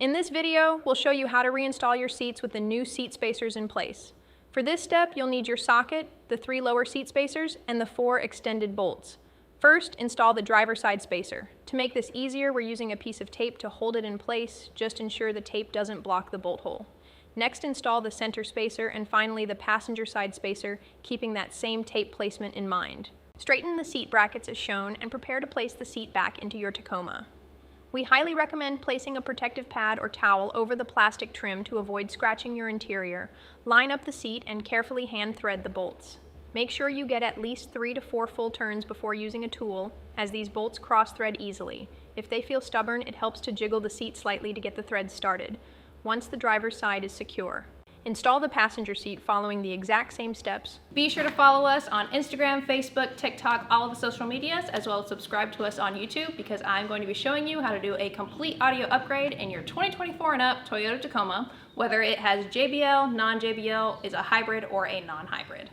In this video, we'll show you how to reinstall your seats with the new seat spacers in place. For this step, you'll need your socket, the 3 lower seat spacers, and the 4 extended bolts. First, install the driver's side spacer. To make this easier, we're using a piece of tape to hold it in place. Just ensure the tape doesn't block the bolt hole. Next, install the center spacer, and finally the passenger side spacer, keeping that same tape placement in mind. Straighten the seat brackets as shown and prepare to place the seat back into your Tacoma. We highly recommend placing a protective pad or towel over the plastic trim to avoid scratching your interior. Line up the seat and carefully hand thread the bolts. Make sure you get at least 3 to 4 full turns before using a tool, as these bolts cross-thread easily. If they feel stubborn, it helps to jiggle the seat slightly to get the threads started, once the driver's side is secure. Install the passenger seat following the exact same steps. Be sure to follow us on Instagram, Facebook, TikTok, all of the social medias, as well as subscribe to us on YouTube, because I'm going to be showing you how to do a complete audio upgrade in your 2024 and up Toyota Tacoma, whether it has JBL, non-JBL, is a hybrid, or a non-hybrid.